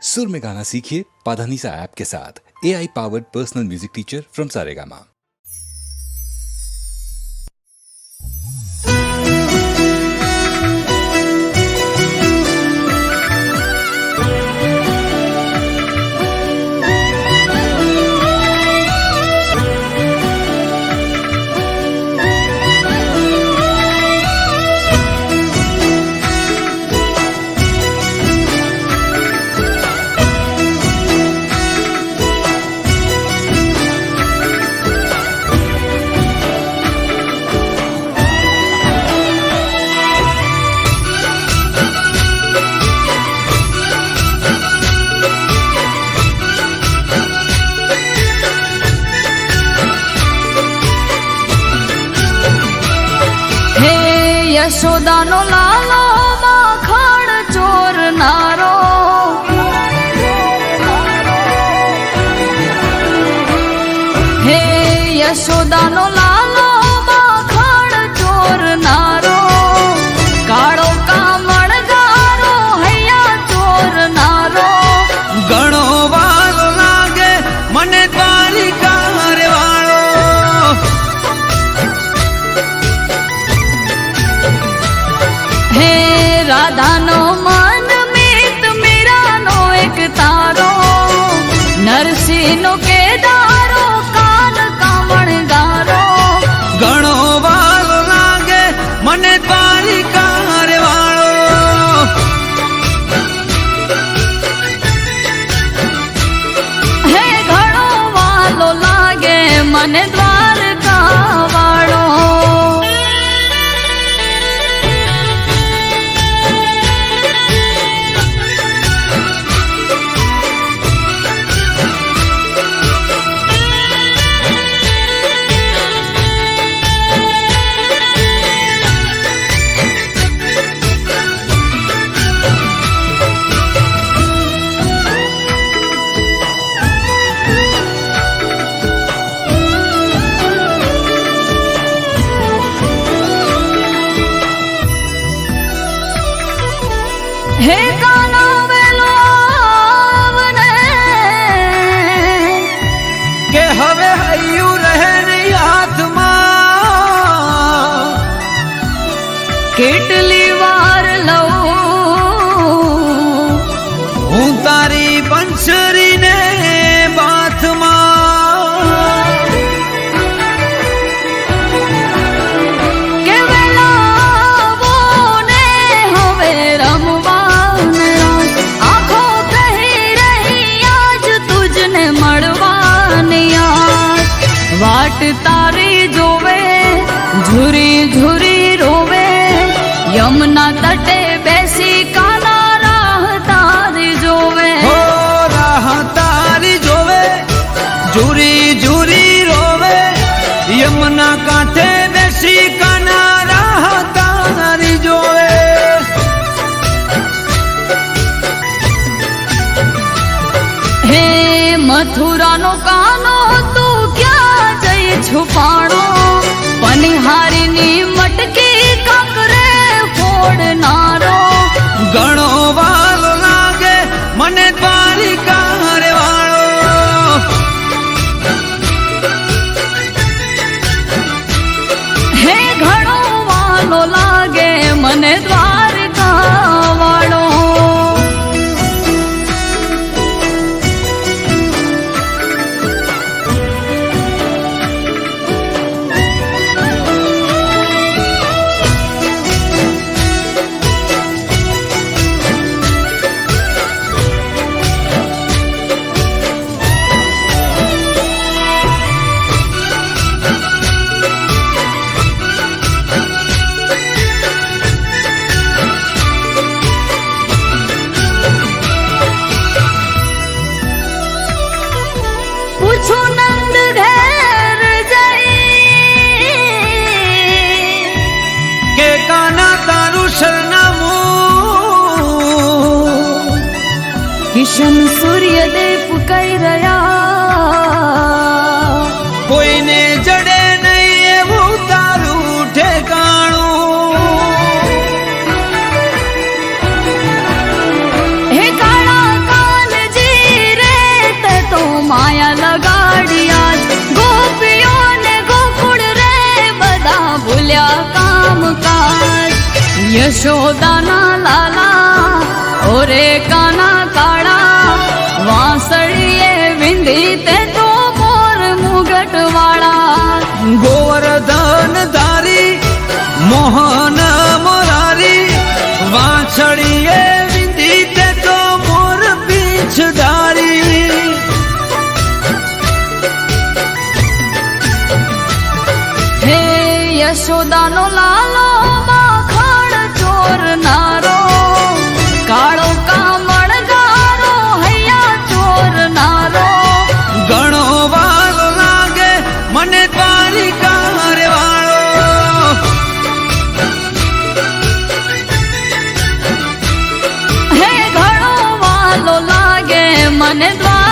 सुर में गाना सीखिए पाधानीसा ऐप के साथ। AI powered personal music teacher from Saregama. યશોદાનો લાલો માખણ ચોરનારો, હે યશોદાનો લાલો માખણ ચોરનારો, કાળો કામણગારો હૈયા ચોરનારો, ઘણો વાલો લાગે મને દ્વારિકા રે વાળો, હે રાધાનો મન મિત મીરાનો એક તારો, નરસિંહનો કેદારો કાન કામણગારો, ઘણો વાલો લાગે મને દ્વારિકા રે વાળો, હે ઘણો વાલો લાગે મને દ્વારકા વાળો. હે કાનો વેલો આવને, કે હવે હૈયું રહે નહીં હાથમાં, કેટલી વાર લઉં હું તારી બંસરીને બાથમાં, કે વેલાવો ને હવે રમવાને, આંખો કહી રહી આજ તુજને મળવાની આજ, વાટ તારી જોવે ઝુરી ઝુરી રોવે, યમુના તટે બેસી કાના રાહ તારી જોવે, હો રાહ તારી જોવે, ઝુરી ઝુરી રોવે, યમુના કાંઠે બેસી કાના રાહ તારી જોવે, હે મથુરાનો કાનો તું ક્યાં જઈ છુપાણો, પનિહારીની મટકી કાંકરે ફોડનારો, ઘણો વાલો લાગે મને દ્વારિકા રે વાળો, હે ઘણો વાલો લાગે મને દ્વારકા વાળો. પૂછું નંદ ઘેર જઈ, કે કાના તારું સરનામું, કિશન સૂર્યદેવ કઈ રહ્યા, કોઈને જડે નહીં એવું તારું ઠેકાણું, હે કાળા કાન યશોદાના લાલા ઓરે કાના કાળા વાંસળીએ વિંધી તે તો મોર મુગટ વાળા ગોવર્ધન ધારી મોહન મોરારી વાછડીએ વિંધી તે તો મોર પીછ ધારી હે યશોદાનો લાલો માખણ ચોરનારો કાળો કામળગારો હૈયા ચોરનારો ઘણો વાલો લાગે મને દ્વારિકા રે વાળો હે ઘણો વાલો લાગે મને દ્વાર